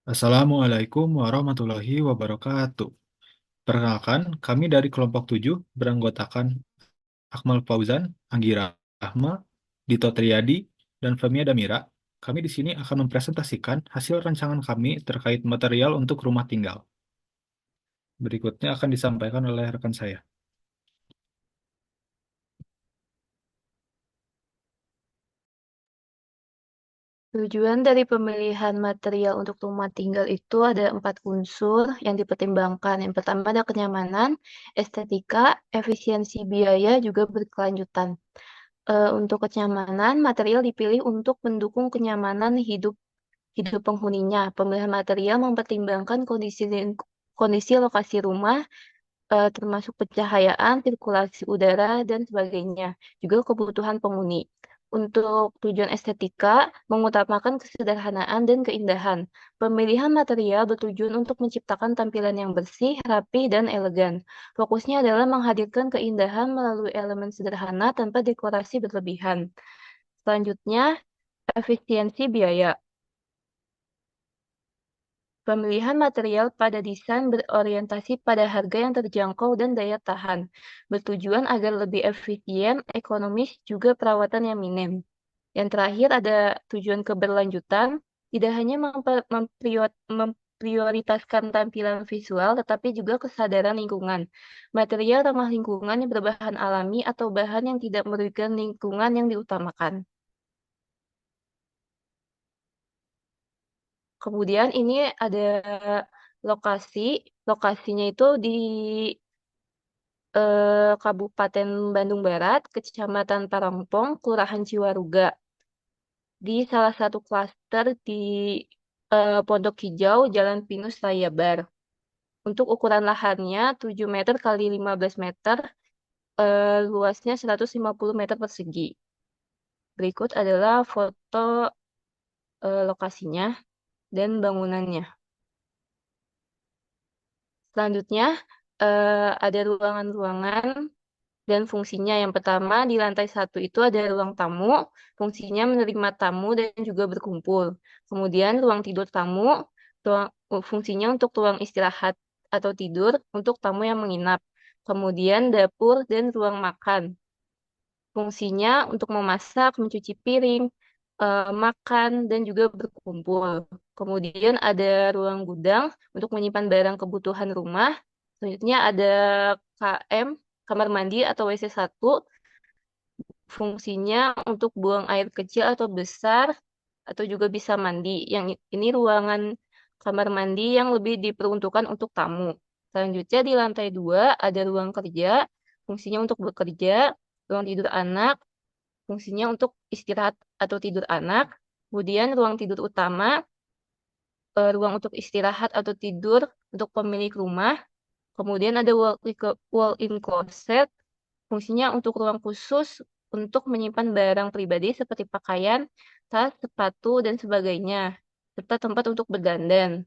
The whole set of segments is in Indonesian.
Assalamualaikum warahmatullahi wabarakatuh. Perkenalkan, kami dari kelompok 7 beranggotakan Akmal Fauzan, Anggi Rahma, Dito Triadi, dan Femia Damira. Kami di sini akan mempresentasikan hasil rancangan kami terkait material untuk rumah tinggal. Berikutnya akan disampaikan oleh rekan saya. Tujuan dari pemilihan material untuk rumah tinggal itu ada 4 unsur yang dipertimbangkan. Yang pertama ada kenyamanan, estetika, efisiensi biaya, juga berkelanjutan. Untuk kenyamanan, material dipilih untuk mendukung kenyamanan hidup hidup penghuninya. Pemilihan material mempertimbangkan kondisi lokasi rumah, termasuk pencahayaan, sirkulasi udara, dan sebagainya. Juga kebutuhan penghuni. Untuk tujuan estetika, mengutamakan kesederhanaan dan keindahan. Pemilihan material bertujuan untuk menciptakan tampilan yang bersih, rapi, dan elegan. Fokusnya adalah menghadirkan keindahan melalui elemen sederhana tanpa dekorasi berlebihan. Selanjutnya, efisiensi biaya. Pemilihan material pada desain berorientasi pada harga yang terjangkau dan daya tahan, bertujuan agar lebih efisien, ekonomis, juga perawatan yang minim. Yang terakhir ada tujuan keberlanjutan, tidak hanya memprioritaskan tampilan visual, tetapi juga kesadaran lingkungan. Material ramah lingkungan yang berbahan alami atau bahan yang tidak merugikan lingkungan yang diutamakan. Kemudian ini ada lokasi, lokasinya itu di Kabupaten Bandung Barat, Kecamatan Parongpong, Kelurahan Ciwaruga, di salah satu klaster di Pondok Hijau, Jalan Pinus, Rayabar. Untuk ukuran lahannya 7 meter kali 15 meter, luasnya 150 meter persegi. Berikut adalah foto lokasinya dan bangunannya. Selanjutnya, ada ruangan-ruangan dan fungsinya. Yang pertama, di lantai 1 itu ada ruang tamu, fungsinya menerima tamu dan juga berkumpul. Kemudian ruang tidur tamu, fungsinya untuk ruang istirahat atau tidur untuk tamu yang menginap. Kemudian dapur dan ruang makan. Fungsinya untuk memasak, mencuci piring, makan, dan juga berkumpul. Kemudian ada ruang gudang untuk menyimpan barang kebutuhan rumah. Selanjutnya ada KM, kamar mandi atau WC1, fungsinya untuk buang air kecil atau besar, atau juga bisa mandi. Yang ini ruangan kamar mandi yang lebih diperuntukkan untuk tamu. Selanjutnya di lantai 2 ada ruang kerja, fungsinya untuk bekerja, ruang tidur anak, fungsinya untuk istirahat atau tidur anak. Kemudian ruang tidur utama, ruang untuk istirahat atau tidur untuk pemilik rumah. Kemudian ada wall-in closet, fungsinya untuk ruang khusus untuk menyimpan barang pribadi seperti pakaian, tas, sepatu, dan sebagainya, serta tempat untuk berdandan.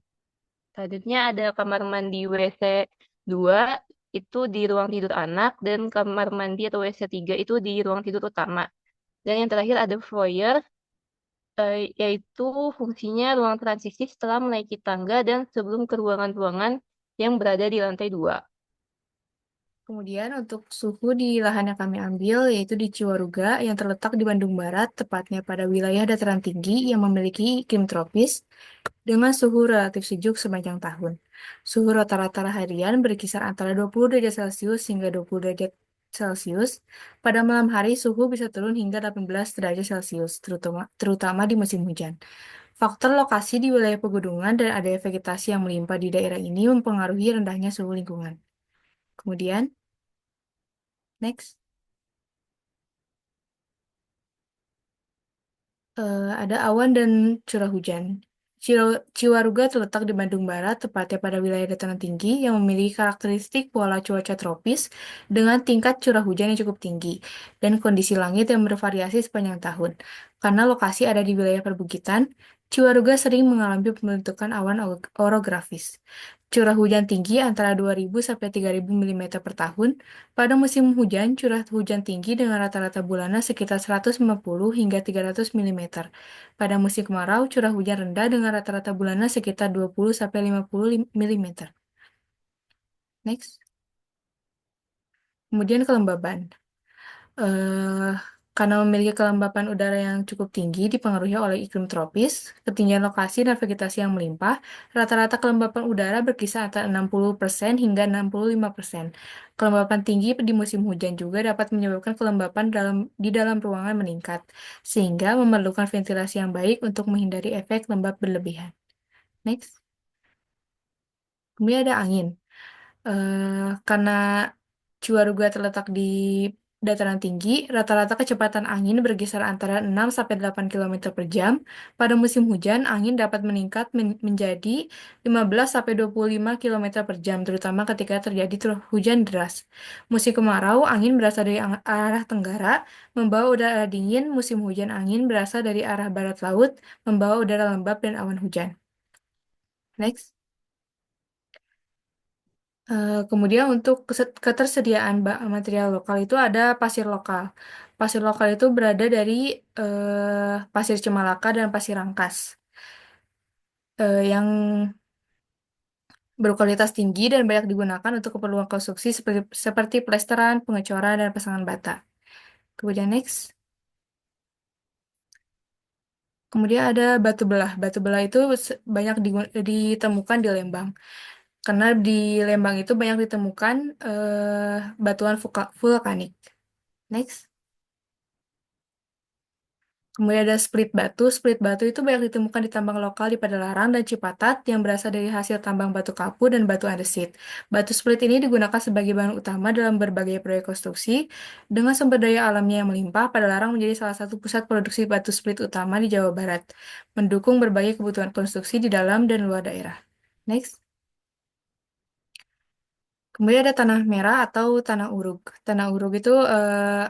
Selanjutnya ada kamar mandi WC 2 itu di ruang tidur anak, dan kamar mandi atau WC 3 itu di ruang tidur utama. Dan yang terakhir ada foyer, yaitu fungsinya ruang transisi setelah menaiki tangga dan sebelum ke ruangan-ruangan yang berada di lantai 2. Kemudian untuk suhu di lahan yang kami ambil yaitu di Ciwaruga yang terletak di Bandung Barat, tepatnya pada wilayah dataran tinggi yang memiliki iklim tropis dengan suhu relatif sejuk sepanjang tahun. Suhu rata-rata harian berkisar antara 20 derajat Celcius hingga 20 derajat Celcius. Pada malam hari suhu bisa turun hingga 18 derajat Celcius, terutama di musim hujan. Faktor lokasi di wilayah pegunungan dan adanya vegetasi yang melimpah di daerah ini mempengaruhi rendahnya suhu lingkungan. Kemudian, next. Ada awan dan curah hujan. Ciwaruga terletak di Bandung Barat, tepatnya pada wilayah dataran tinggi yang memiliki karakteristik pola cuaca tropis dengan tingkat curah hujan yang cukup tinggi dan kondisi langit yang bervariasi sepanjang tahun. Karena lokasi ada di wilayah perbukitan, Ciwaruga sering mengalami pembentukan awan orografis. Curah hujan tinggi antara 2.000 sampai 3.000 mm per tahun. Pada musim hujan, curah hujan tinggi dengan rata-rata bulanan sekitar 150 hingga 300 mm. Pada musim kemarau, curah hujan rendah dengan rata-rata bulanan sekitar 20 sampai 50 mm. Next. Kemudian kelembaban. eh, karena memiliki kelembapan udara yang cukup tinggi dipengaruhi oleh iklim tropis, ketinggian lokasi dan vegetasi yang melimpah, rata-rata kelembapan udara berkisar antara 60% hingga 65%. Kelembapan tinggi di musim hujan juga dapat menyebabkan kelembapan di dalam ruangan meningkat, sehingga memerlukan ventilasi yang baik untuk menghindari efek lembab berlebihan. Next. Kemudian ada angin. Karena Ciwaruga terletak di dataran tinggi, rata-rata kecepatan angin berkisar antara 6 sampai 8 km per jam. Pada musim hujan, angin dapat meningkat menjadi 15 sampai 25 km per jam, terutama ketika terjadi hujan deras. Musim kemarau, angin berasal dari arah tenggara, membawa udara dingin. Musim hujan, angin berasal dari arah barat laut, membawa udara lembab dan awan hujan. Next. Kemudian untuk ketersediaan material lokal itu ada pasir lokal. Pasir lokal itu berada dari pasir Cemalaka dan pasir Rangkas, yang berkualitas tinggi dan banyak digunakan untuk keperluan konstruksi seperti plesteran, pengecoran, dan pasangan bata. Kemudian next. Kemudian ada batu belah. Batu belah itu banyak ditemukan di Lembang. Karena di Lembang itu banyak ditemukan batuan vulkanik. Next. Kemudian ada split batu. Split batu itu banyak ditemukan di tambang lokal di Padalarang dan Cipatat yang berasal dari hasil tambang batu kapu dan batu andesit. Batu split ini digunakan sebagai bahan utama dalam berbagai proyek konstruksi. Dengan sumber daya alamnya yang melimpah, Padalarang menjadi salah satu pusat produksi batu split utama di Jawa Barat, mendukung berbagai kebutuhan konstruksi di dalam dan luar daerah. Next. Kemudian ada tanah merah atau tanah uruk. Tanah uruk itu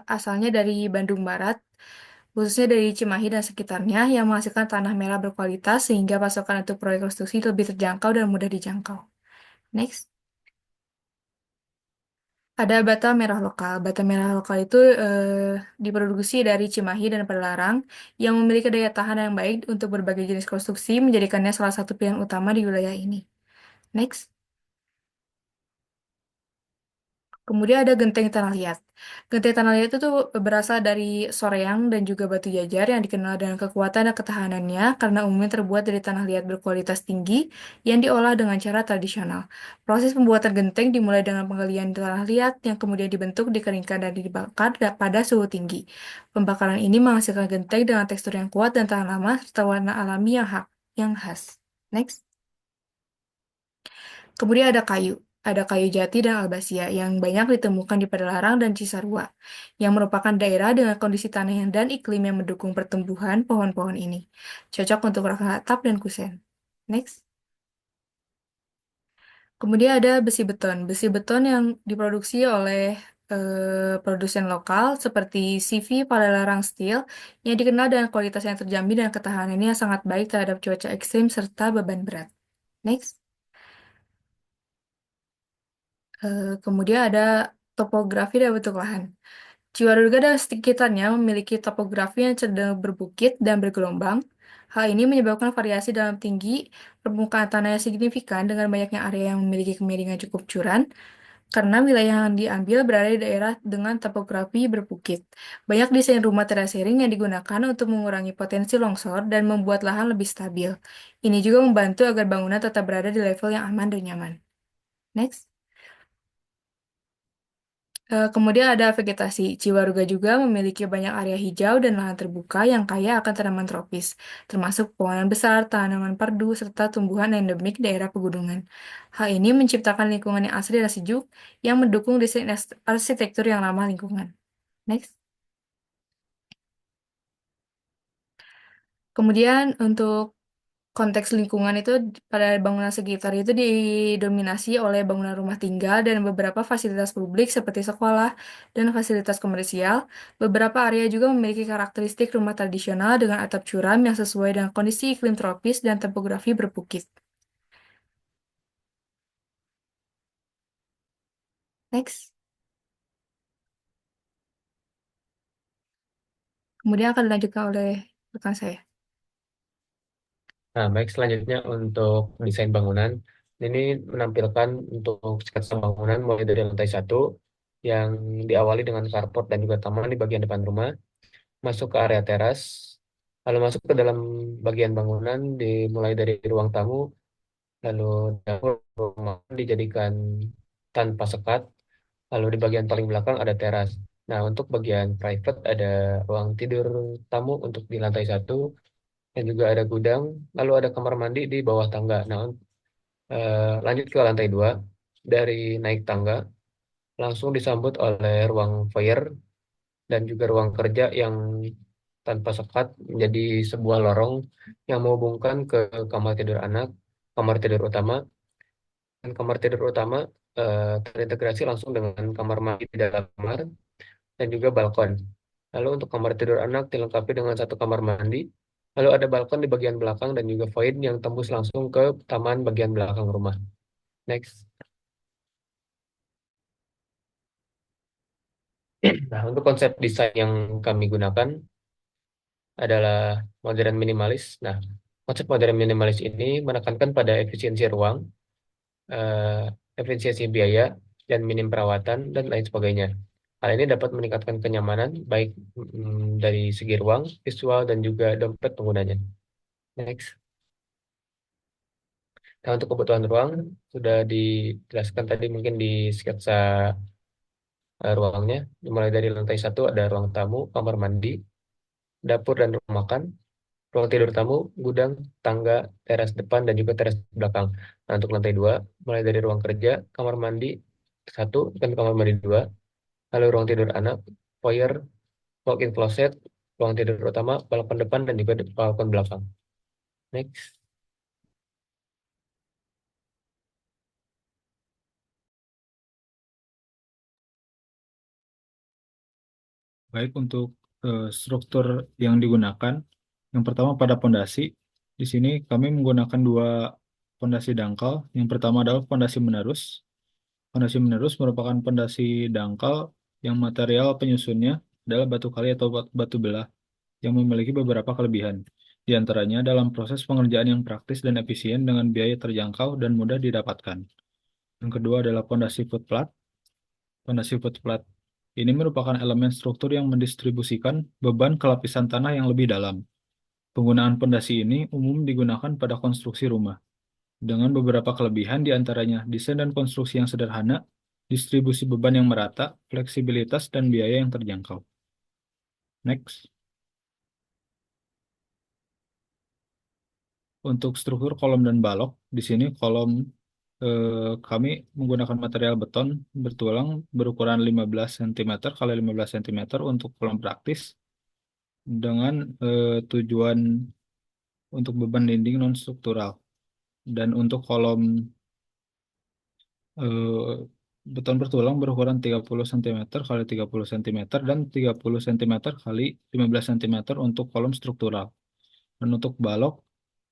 asalnya dari Bandung Barat, khususnya dari Cimahi dan sekitarnya, yang menghasilkan tanah merah berkualitas sehingga pasokan untuk proyek konstruksi lebih terjangkau dan mudah dijangkau. Next, ada bata merah lokal. Bata merah lokal itu diproduksi dari Cimahi dan Padalarang yang memiliki daya tahan yang baik untuk berbagai jenis konstruksi, menjadikannya salah satu pilihan utama di wilayah ini. Next. Kemudian ada genteng tanah liat. Genteng tanah liat itu tuh berasal dari soreang dan juga batu jajar yang dikenal dengan kekuatan dan ketahanannya karena umumnya terbuat dari tanah liat berkualitas tinggi yang diolah dengan cara tradisional. Proses pembuatan genteng dimulai dengan penggalian tanah liat yang kemudian dibentuk, dikeringkan, dan dibakar pada suhu tinggi. Pembakaran ini menghasilkan genteng dengan tekstur yang kuat dan tahan lama serta warna alami yang khas. Next. Kemudian ada kayu. Ada kayu jati dan albasia yang banyak ditemukan di Padalarang dan Cisarua, yang merupakan daerah dengan kondisi tanah dan iklim yang mendukung pertumbuhan pohon-pohon ini. Cocok untuk rangka atap dan kusen. Next. Kemudian ada besi beton. Besi beton yang diproduksi oleh produsen lokal seperti CV Padalarang Steel yang dikenal dengan kualitas yang terjamin dan ketahanannya yang sangat baik terhadap cuaca ekstrim serta beban berat. Next. Kemudian ada topografi dan bentuk lahan. Ciwaruga dan sekitarnya memiliki topografi yang cenderung berbukit dan bergelombang. Hal ini menyebabkan variasi dalam tinggi permukaan tanah yang signifikan dengan banyaknya area yang memiliki kemiringan cukup curam, karena wilayah yang diambil berada di daerah dengan topografi berbukit. Banyak desain rumah terasering yang digunakan untuk mengurangi potensi longsor dan membuat lahan lebih stabil. Ini juga membantu agar bangunan tetap berada di level yang aman dan nyaman. Next. Kemudian ada vegetasi. Ciwaruga juga memiliki banyak area hijau dan lahan terbuka yang kaya akan tanaman tropis, termasuk pepohonan besar, tanaman perdu, serta tumbuhan endemik daerah pegunungan. Hal ini menciptakan lingkungan yang asri dan sejuk yang mendukung desain arsitektur yang ramah lingkungan. Next. Kemudian untuk konteks lingkungan itu pada bangunan sekitar itu didominasi oleh bangunan rumah tinggal dan beberapa fasilitas publik seperti sekolah dan fasilitas komersial. Beberapa area juga memiliki karakteristik rumah tradisional dengan atap curam yang sesuai dengan kondisi iklim tropis dan topografi berbukit. Next. Kemudian akan dilanjutkan oleh rekan saya. Nah, baik selanjutnya untuk desain bangunan. Ini menampilkan untuk sketsa bangunan mulai dari lantai 1 yang diawali dengan carport dan juga taman di bagian depan rumah, masuk ke area teras, lalu masuk ke dalam bagian bangunan dimulai dari ruang tamu, lalu dapur rumah dijadikan tanpa sekat, lalu di bagian paling belakang ada teras. Nah, untuk bagian private ada ruang tidur tamu untuk di lantai 1 dan juga ada gudang, lalu ada kamar mandi di bawah tangga. Nah, lanjut ke lantai 2, dari naik tangga langsung disambut oleh ruang foyer dan juga ruang kerja yang tanpa sekat menjadi sebuah lorong yang menghubungkan ke kamar tidur anak, kamar tidur utama, dan kamar tidur utama terintegrasi langsung dengan kamar mandi di dalam kamar dan juga balkon. Lalu untuk kamar tidur anak dilengkapi dengan satu kamar mandi, lalu ada balkon di bagian belakang dan juga void yang tembus langsung ke taman bagian belakang rumah. Next. Nah, untuk konsep desain yang kami gunakan adalah modern minimalis. Nah, konsep modern minimalis ini menekankan pada efisiensi ruang, eh, efisiensi biaya, dan minim perawatan, dan lain sebagainya. Hal ini dapat meningkatkan kenyamanan, baik dari segi ruang, visual, dan juga dompet penggunanya. Next. Nah, untuk kebutuhan ruang, sudah dijelaskan tadi mungkin di sketsa ruangnya. Mulai dari lantai 1 ada ruang tamu, kamar mandi, dapur dan ruang makan, ruang tidur tamu, gudang, tangga, teras depan, dan juga teras belakang. Nah, untuk lantai 2, mulai dari ruang kerja, kamar mandi 1 dan kamar mandi 2, lalu ruang tidur anak, foyer, walk-in closet, ruang tidur utama, balkon depan, dan juga balkon belakang. Next. Baik untuk struktur yang digunakan, yang pertama pada pondasi. Di sini kami menggunakan dua pondasi dangkal. Yang pertama adalah pondasi menerus. Pondasi menerus merupakan pondasi dangkal yang material penyusunnya adalah batu kali atau batu belah yang memiliki beberapa kelebihan. Di antaranya dalam proses pengerjaan yang praktis dan efisien dengan biaya terjangkau dan mudah didapatkan. Yang kedua adalah pondasi footplat. Pondasi footplat ini merupakan elemen struktur yang mendistribusikan beban ke lapisan tanah yang lebih dalam. Penggunaan pondasi ini umum digunakan pada konstruksi rumah, dengan beberapa kelebihan di antaranya desain dan konstruksi yang sederhana, distribusi beban yang merata, fleksibilitas, dan biaya yang terjangkau. Next. Untuk struktur kolom dan balok, di sini kolom kami menggunakan material beton bertulang berukuran 15 cm kali 15 cm untuk kolom praktis dengan tujuan untuk beban dinding non-struktural. Dan untuk kolom beton bertulang berukuran 30 cm kali 30 cm dan 30 cm kali 15 cm untuk kolom struktural. Dan untuk balok,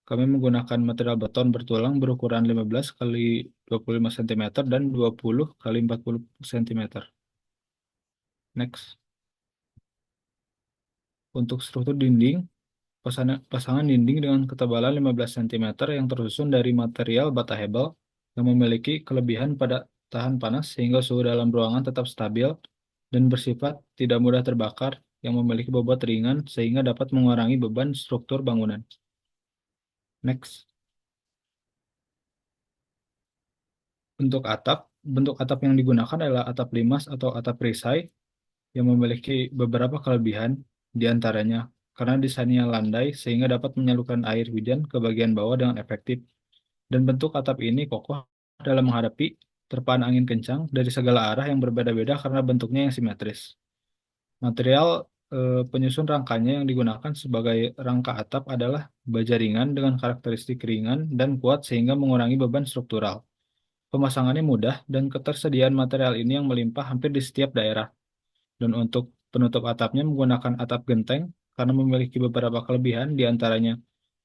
kami menggunakan material beton bertulang berukuran 15 kali 25 cm dan 20 kali 40 cm. Next. Untuk struktur dinding, pasangan dinding dengan ketebalan 15 cm yang tersusun dari material bata hebel yang memiliki kelebihan pada tahan panas sehingga suhu dalam ruangan tetap stabil dan bersifat tidak mudah terbakar yang memiliki bobot ringan sehingga dapat mengurangi beban struktur bangunan. Next. Untuk atap, bentuk atap yang digunakan adalah atap limas atau atap perisai yang memiliki beberapa kelebihan, di antaranya karena desainnya landai sehingga dapat menyalurkan air hujan ke bagian bawah dengan efektif. Dan bentuk atap ini kokoh dalam menghadapi terpaan angin kencang dari segala arah yang berbeda-beda karena bentuknya yang simetris. Material Penyusun rangkanya yang digunakan sebagai rangka atap adalah baja ringan dengan karakteristik ringan dan kuat sehingga mengurangi beban struktural. Pemasangannya mudah dan ketersediaan material ini yang melimpah hampir di setiap daerah. Dan untuk penutup atapnya menggunakan atap genteng karena memiliki beberapa kelebihan di antaranya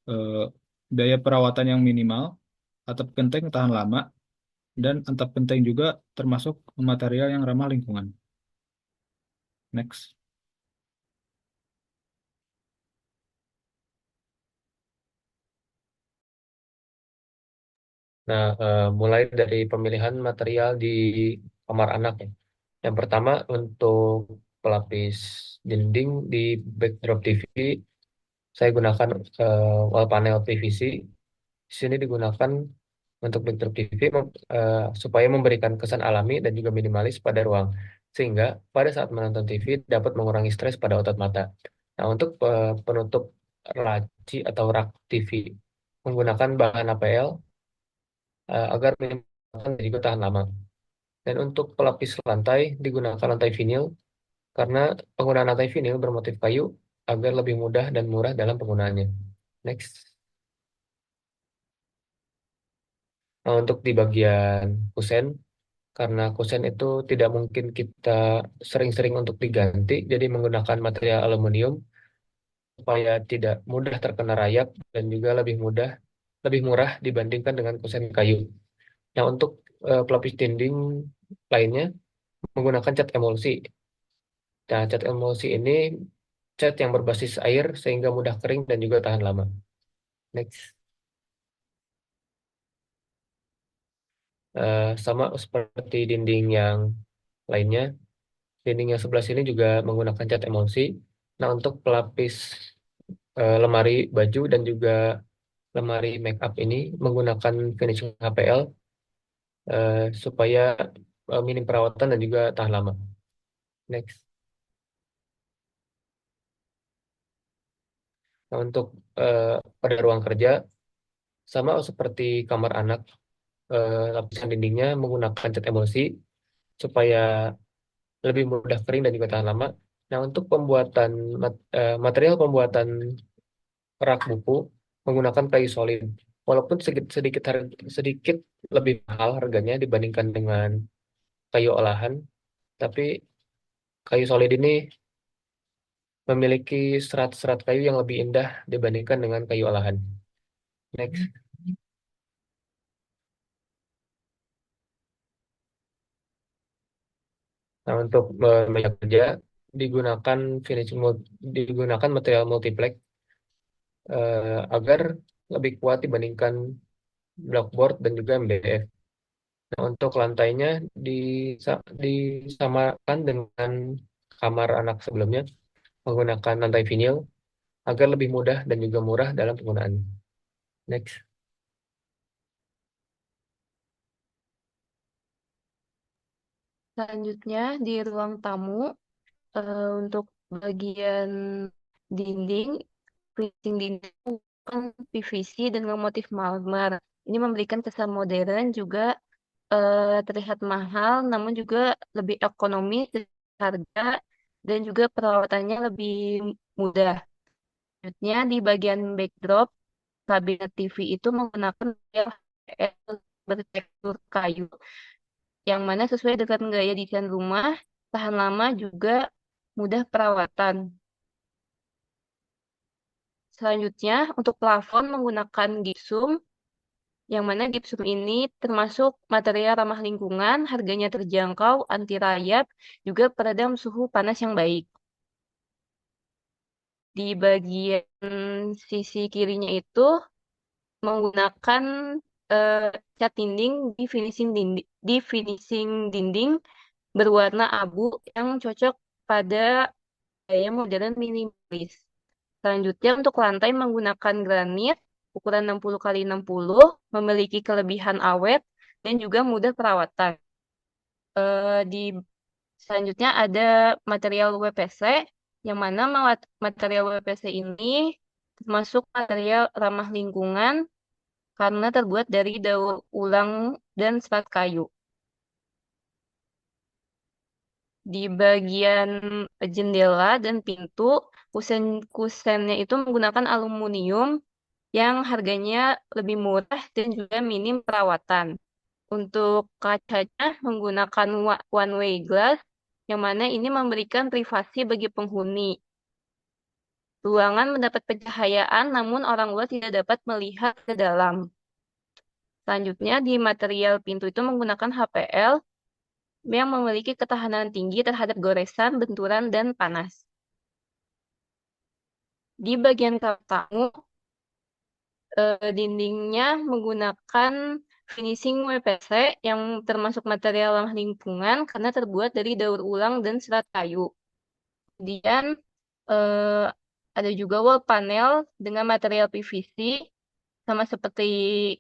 eh, biaya perawatan yang minimal, atap genteng tahan lama, dan atap genteng juga termasuk material yang ramah lingkungan. Next. Nah, mulai dari pemilihan material di kamar anak ya. Yang pertama untuk pelapis dinding di backdrop TV, saya gunakan wall panel PVC. Di sini digunakan untuk backdrop TV supaya memberikan kesan alami dan juga minimalis pada ruang, sehingga pada saat menonton TV dapat mengurangi stres pada otot mata. Nah, untuk penutup laci atau rak TV menggunakan bahan APL agar minimalkan dan juga tahan lama. Dan untuk pelapis lantai digunakan lantai vinil karena penggunaan lantai vinil bermotif kayu agar lebih mudah dan murah dalam penggunaannya. Next. Nah, untuk di bagian kusen, karena kusen itu tidak mungkin kita sering-sering untuk diganti, jadi menggunakan material aluminium supaya tidak mudah terkena rayap dan juga lebih murah dibandingkan dengan kusen kayu. Nah, untuk pelapis dinding lainnya menggunakan cat emulsi. Nah, cat emulsi ini cat yang berbasis air sehingga mudah kering dan juga tahan lama. Next. Sama seperti dinding yang lainnya, dinding yang sebelah sini juga menggunakan cat emulsi. Nah, untuk pelapis lemari baju dan juga lemari make up ini menggunakan finishing HPL supaya minim perawatan dan juga tahan lama. Next. Nah, untuk pada ruang kerja sama seperti kamar anak, lapisan dindingnya menggunakan cat emulsi supaya lebih mudah kering dan juga tahan lama. Nah, untuk material pembuatan rak buku menggunakan kayu solid. Walaupun sedikit lebih mahal harganya dibandingkan dengan kayu olahan, tapi kayu solid ini memiliki serat-serat kayu yang lebih indah dibandingkan dengan kayu olahan. Next. Nah, untuk meja kerja digunakan digunakan material multiplex agar lebih kuat dibandingkan blockboard dan juga MDF. Nah, untuk lantainya disamakan dengan kamar anak sebelumnya menggunakan lantai vinil agar lebih mudah dan juga murah dalam penggunaan. Next. Selanjutnya di ruang tamu untuk bagian dinding, finishing dinding menggunakan PVC dengan motif marmer. Ini memberikan kesan modern juga terlihat mahal, namun juga lebih ekonomis dari harga dan juga perawatannya lebih mudah. Selanjutnya di bagian backdrop, kabinet TV itu menggunakan material bertekstur kayu, yang mana sesuai dengan gaya desain rumah, tahan lama juga mudah perawatan. Selanjutnya, untuk plafon menggunakan gipsum, yang mana gipsum ini termasuk material ramah lingkungan, harganya terjangkau, anti rayap, juga peredam suhu panas yang baik. Di bagian sisi kirinya itu menggunakan cat dinding di finishing dinding berwarna abu yang cocok pada gaya modern minimalis. Selanjutnya untuk lantai menggunakan granit ukuran 60 kali 60 memiliki kelebihan awet dan juga mudah perawatan. Di selanjutnya ada material WPC yang mana material WPC ini termasuk material ramah lingkungan karena terbuat dari daur ulang dan serat kayu. Di bagian jendela dan pintu, kusen-kusennya itu menggunakan aluminium yang harganya lebih murah dan juga minim perawatan. Untuk kacanya menggunakan one way glass, yang mana ini memberikan privasi bagi penghuni. Ruangan mendapat pencahayaan, namun orang luar tidak dapat melihat ke dalam. Selanjutnya, di material pintu itu menggunakan HPL yang memiliki ketahanan tinggi terhadap goresan, benturan, dan panas. Di bagian kamar tamu, dindingnya menggunakan finishing WPC yang termasuk material ramah lingkungan karena terbuat dari daur ulang dan serat kayu. Kemudian eh, ada juga wall panel dengan material PVC sama seperti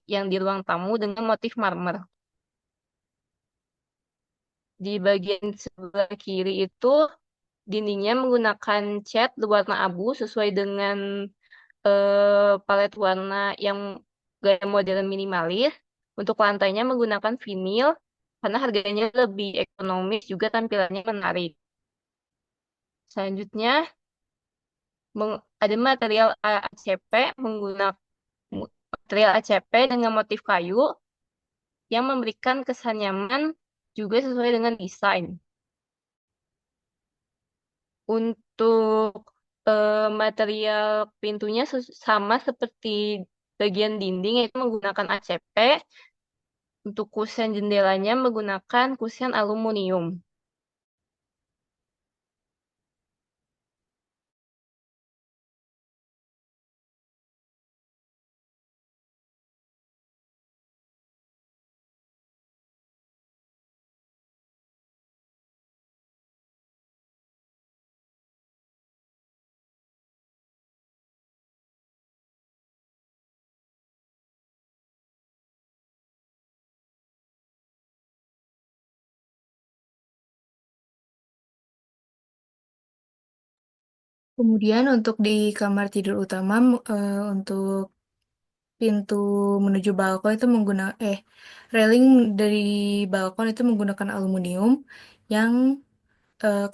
yang di ruang tamu dengan motif marmer. Di bagian sebelah kiri itu dindingnya menggunakan cat berwarna abu sesuai dengan palet warna yang gaya modern minimalis. Untuk lantainya menggunakan vinil karena harganya lebih ekonomis juga tampilannya menarik. Selanjutnya ada material ACP menggunakan material ACP dengan motif kayu yang memberikan kesan nyaman juga sesuai dengan desain. Untuk material pintunya sama seperti bagian dinding yaitu menggunakan ACP. Untuk kusen jendelanya menggunakan kusen aluminium. Kemudian untuk di kamar tidur utama, untuk pintu menuju balkon itu menggunakan railing dari balkon itu menggunakan aluminium yang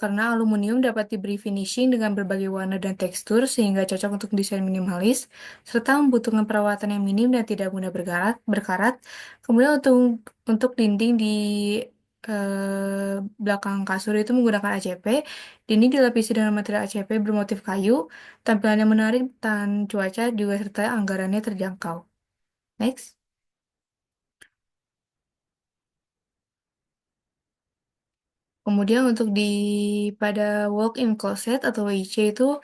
karena aluminium dapat diberi finishing dengan berbagai warna dan tekstur sehingga cocok untuk desain minimalis serta membutuhkan perawatan yang minim dan tidak mudah berkarat. Kemudian untuk dinding di belakang kasur itu menggunakan ACP. Dinding dilapisi dengan material ACP bermotif kayu, tampilannya menarik, tahan cuaca juga serta anggarannya terjangkau. Next. Kemudian untuk pada walk-in closet atau WC itu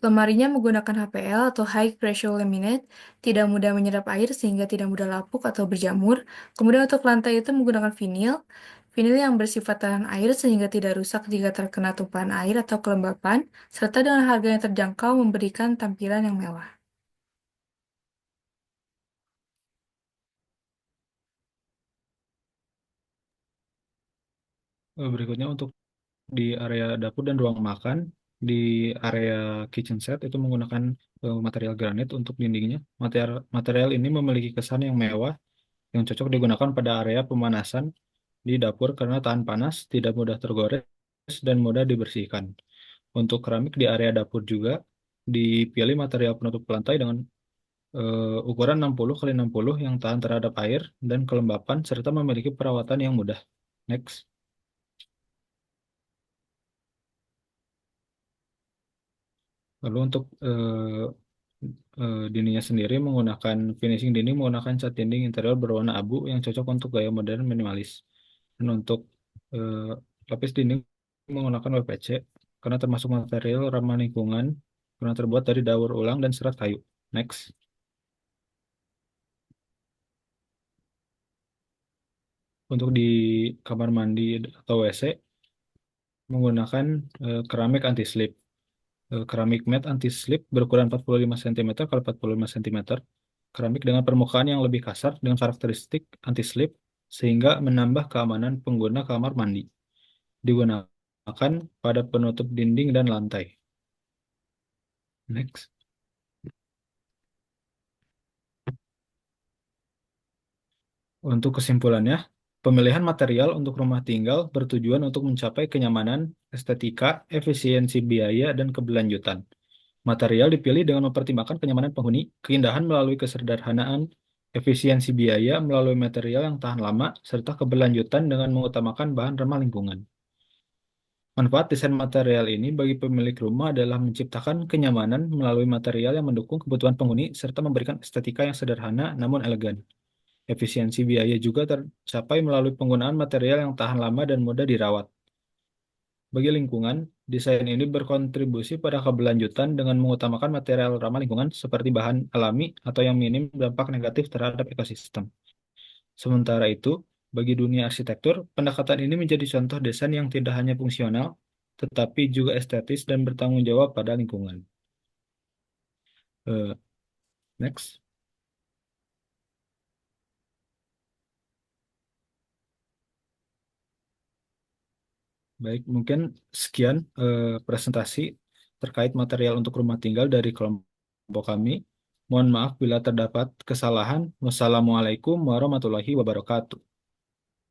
lemarinya menggunakan HPL atau High Pressure Laminate, tidak mudah menyerap air sehingga tidak mudah lapuk atau berjamur. Kemudian untuk lantai itu menggunakan vinil, vinil yang bersifat tahan air sehingga tidak rusak jika terkena tumpahan air atau kelembapan, serta dengan harga yang terjangkau memberikan tampilan yang mewah. Berikutnya untuk di area dapur dan ruang makan, di area kitchen set itu menggunakan material granit untuk dindingnya. Material ini memiliki kesan yang mewah yang cocok digunakan pada area pemanasan di dapur karena tahan panas, tidak mudah tergores, dan mudah dibersihkan. Untuk keramik di area dapur juga dipilih material penutup lantai dengan ukuran 60 kali 60 yang tahan terhadap air dan kelembapan serta memiliki perawatan yang mudah. Next. Lalu untuk dindingnya sendiri menggunakan finishing dinding menggunakan cat dinding interior berwarna abu yang cocok untuk gaya modern minimalis. Dan untuk eh, lapis dinding menggunakan WPC karena termasuk material ramah lingkungan karena terbuat dari daur ulang dan serat kayu. Next. Untuk di kamar mandi atau WC menggunakan keramik anti slip. Keramik matte anti slip berukuran 45 cm x 45 cm. Keramik dengan permukaan yang lebih kasar dengan karakteristik anti slip sehingga menambah keamanan pengguna kamar mandi. Digunakan pada penutup dinding dan lantai. Next. Untuk kesimpulannya, Pemilihan material untuk rumah tinggal bertujuan untuk mencapai kenyamanan, estetika, efisiensi biaya, dan keberlanjutan. Material dipilih dengan mempertimbangkan kenyamanan penghuni, keindahan melalui kesederhanaan, efisiensi biaya melalui material yang tahan lama, serta keberlanjutan dengan mengutamakan bahan ramah lingkungan. Manfaat desain material ini bagi pemilik rumah adalah menciptakan kenyamanan melalui material yang mendukung kebutuhan penghuni serta memberikan estetika yang sederhana namun elegan. Efisiensi biaya juga tercapai melalui penggunaan material yang tahan lama dan mudah dirawat. Bagi lingkungan, desain ini berkontribusi pada keberlanjutan dengan mengutamakan material ramah lingkungan seperti bahan alami atau yang minim dampak negatif terhadap ekosistem. Sementara itu, bagi dunia arsitektur, pendekatan ini menjadi contoh desain yang tidak hanya fungsional, tetapi juga estetis dan bertanggung jawab pada lingkungan. Eh, next. Baik, mungkin sekian presentasi terkait material untuk rumah tinggal dari kelompok kami. Mohon maaf bila terdapat kesalahan. Wassalamualaikum warahmatullahi wabarakatuh.